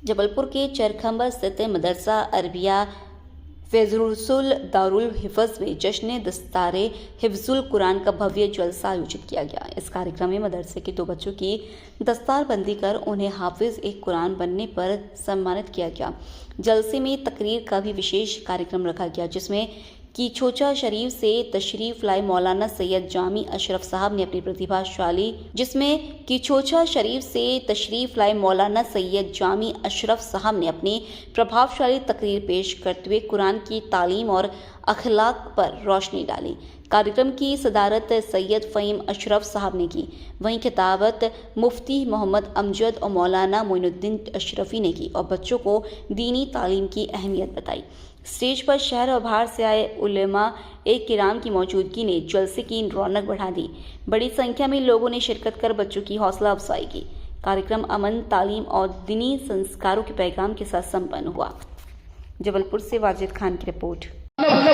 जबलपुर के चरखंबा स्थित मदरसा अरबिया फैजुल रसूल दारुल हिफ्ज़ में जश्न दस्तारे हिफ्ज़ुल कुरान का भव्य जलसा आयोजित किया गया। इस कार्यक्रम में मदरसे के 2 बच्चों की दस्तारबंदी कर उन्हें हाफिज एक कुरान बनने पर सम्मानित किया गया। जलसे में तकरीर का भी विशेष कार्यक्रम रखा गया, जिसमें कीछोचा शरीफ से तशरीफ लाए मौलाना सैयद जामी अशरफ साहब ने अपनी प्रभावशाली तकरीर पेश करते हुए कुरान की तालीम और अखलाक पर रोशनी डाली। कार्यक्रम की सदारत सैयद फ़हीम अशरफ साहब ने की। वहीं खिताबत मुफ्ती मोहम्मद अमजद और मौलाना मोइनुद्दीन अशरफी ने की और बच्चों को दीनी तालीम की अहमियत बताई। स्टेज पर शहर और बाहर से आए उलेमा एक किराम की मौजूदगी ने जलसे की रौनक बढ़ा दी। बड़ी संख्या में लोगों ने शिरकत कर बच्चों की हौसला अफजाई की। कार्यक्रम अमन, तालीम और दीनी संस्कारों के पैगाम के साथ संपन्न हुआ। जबलपुर से वाजिद खान की रिपोर्ट।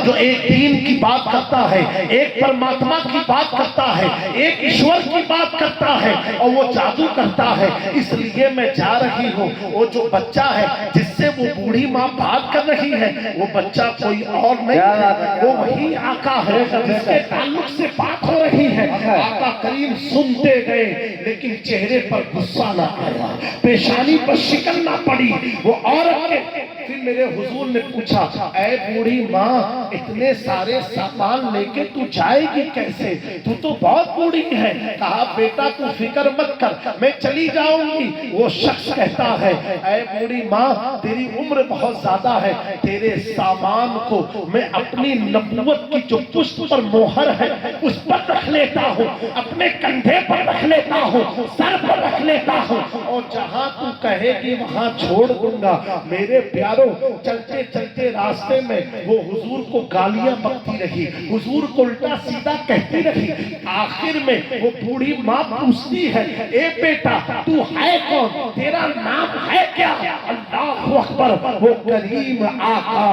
जो एक दीन की बात करता है, एक परमात्मा की बात करता है, एक ईश्वर की बात करता है और वो जादू करता है। इसलिए मैं जा रही हूँ। वो जो बच्चा है जिससे वो बूढ़ी माँ बात कर रही है, वो बच्चा कोई और नहीं है, वो वही आका है जिसके ताल्लुक से बात हो रही है। आका करीम सुनते गए, लेकिन चेहरे पर गुस्सा ना आया, पेशानी पर शिकन ना पड़ी। वो औरत के फिर मेरे हुजूर ने पूछा, ऐ बूढ़ी माँ, इतने सारे सामान लेके तू जाएगी कैसे? तू तो बहुत बूढ़ी है। कहा, बेटा तू फिक्र मत कर, मैं चली जाऊंगी। वो शख्स कहता है, ऐ बूढ़ी माँ, तेरी उम्र बहुत ज्यादा है, तेरे सामान को मैं अपनी नबूवत की जो पुष्प पर मोहर है उस पर रख लेता हूँ, अपने कंधे पर रख लेता हूँ, सर पर रख लेता हूँ, और जहाँ तू कहेगी वहाँ छोड़ दूंगा। मेरे प्यारों, चलते चलते रास्ते में वो हुजूर को गालियां बकती रही, हुजूर को उल्टा सीधा कहती रही। आखिर में वो बूढ़ी माँ पूछती है, ए बेटा तू है कौन, तेरा नाम है क्या? अल्लाहु अकबर। वो करीम आका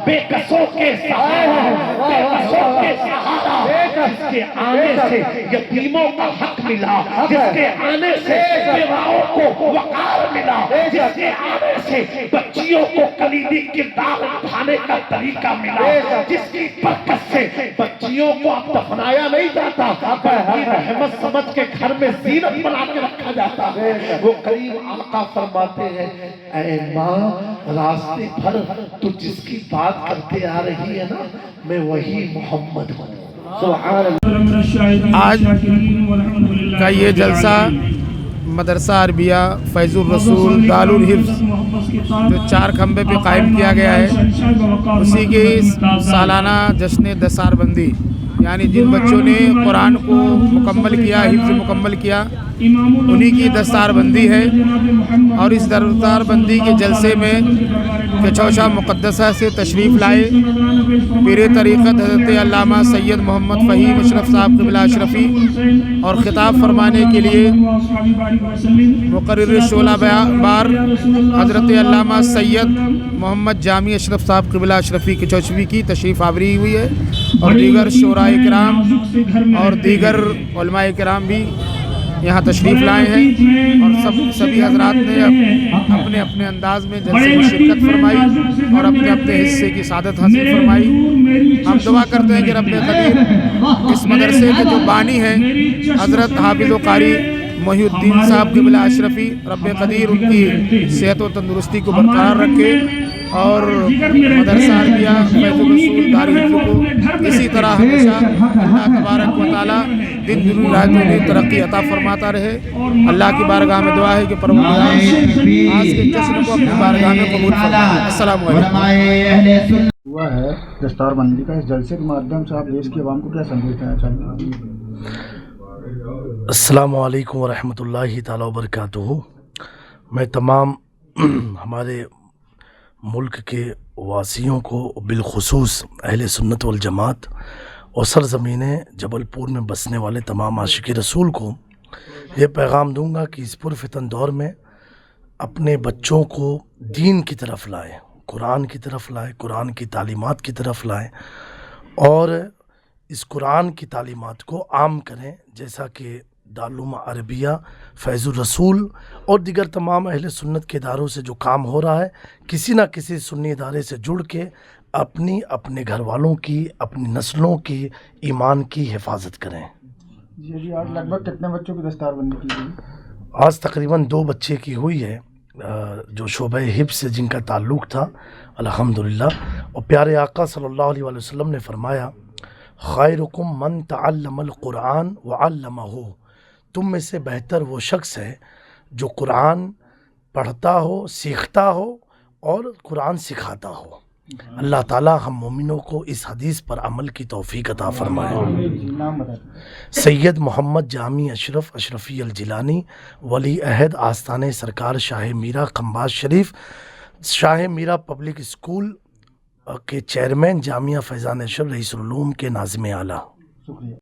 बेकसों के सहारा, बेकसों के सहारा, जिसके आने से यतीमों का हक मिला, जिसके आने से बेवाओं को वकार मिला, जिसके आने से बच्चियों को कलीदी किरदार निभाने का तरीका मिला, जिसकी बरकत से बच्चियों को अब दफनाया नहीं जाता, बल्कि रहमत समझ के घर में जीनत बना के रखा जाता है। वो करीम आका फरमाते हैं, ऐ माँ, रास्ते भर तू जिसकी बात करते आ रही है ना, मैं वही मोहम्मद हूँ। आज का ये जलसा मदरसा अरबिया फैजुल रसूल दारुल हिफ्ज़ जो 4 खंबे पे कायम किया गया है, उसी की सालाना जश्न दस्तारबंदी, यानी जिन बच्चों ने कुरान को मुकम्मल किया, हिफ्ज़ मुकम्मल किया, उन्हीं की दस्तारबंदी है। और इस दस्तारबंदी के जलसे में कीछोचा मुक़द्दसा से तशरीफ़ लाए पीर तरीक़त हज़रत अल्लामा सैयद मोहम्मद फ़हीम अशरफ साहब क़िबला अशरफ़ी और ख़िताब फरमाने के लिए मुक़र्रिर शोला बार हज़रत अल्लामा सैयद मोहम्मद जामी अशरफ साहब क़िबला अशरफ़ी कीछोचवी की तशरीफ़ आवरी हुई है और दीगर शोराए किराम और दीगर उलमाए किराम भी यहाँ तशरीफ़ लाए हैं। और सभी हजरात ने अपने अपने अंदाज में जलसे में शिरकत फरमाई और अपने अपने हिस्से की सादत हासिल फरमाई। हम दुआ करते हैं कि रब्बे कदीर इस मदरसे के जो बानी हैं हज़रत हाफिज़ कारी मोहिउद्दीन साहब क़िबला अशरफ़ी, रब्बे कदीर उनकी सेहत और तंदुरुस्ती को बरकरार रखे और मदरसा अरबिया फैजुल रसूल दारुल हिफ्ज़ को इसी तरह हमेशा अल्लाह तबारक व तआला दिन दुनिया रात में तरक्की अता फरमाता रहे। अल्लाह की बारगाह में दुआ है कि परवरदिगार आज के जश्न को अपनी बारगाह में कबूल फरमाए। अस्सलाम वालेकुम। हुआ है दस्तारबंदी का, इस जलसे के माध्यम से आप देश की आवाम को क्या संदेश देना चाहेंगे? अस्सलामु अलैकुम वरहमतुल्लाहि ताला वबरकातुहू। मैं तमाम हमारे मुल्क के वासियों को बिलखुसूस अहले सुन्नत वल जमात और सरज़मीन जबलपुर में बसने वाले तमाम आशिक़ रसूल को ये पैगाम दूंगा कि इस पुरफ़ितन दौर में अपने बच्चों को दीन की तरफ लाएं, कुरान की तरफ लाएं, कुरान की तालीमात की तरफ लाएं और इस कुरान की तालीमात को आम करें, जैसा कि दारुल अरबिया, फैज़ रसूल और दीगर तमाम अहल सुन्नत के इदारों से जो काम हो रहा है, किसी न किसी सुन्नी इदारे से जुड़ के अपने घर वालों की, अपनी नस्लों की, ईमान की हिफाजत करें। जी अभी आज लगभग कितने बच्चों की दस्तारबंदी की गई? आज तकरीबन 2 बच्चे की हुई है जो शोबा हिफ्ज़ से जिनका ताल्लुक़ था अल्हम्दुलिल्लाह। और प्यारे आका सल्लल्लाहु अलैहि वसल्लम ने फरमाया, खैरुकुम मन तअल्लमल कुरान व अल्लमहु, तुम में से बेहतर वो शख्स है जो कुरान पढ़ता हो, सीखता हो और कुरान सिखाता हो। अल्लाह ताला हम मोमिनों को इस हदीस पर अमल की तौफीक अता फरमाए। नाम बताएं। सैयद मोहम्मद जामी अशरफ अशरफी अल जिलानी, वली अहद आस्ताने सरकार शाह मीरा खंबाज शरीफ, शाह मीरा पब्लिक स्कूल के चेयरमैन, जामिया फैज़ान अशरफ रईस उल उलूम के नाज़िम आला। शुक्रिया।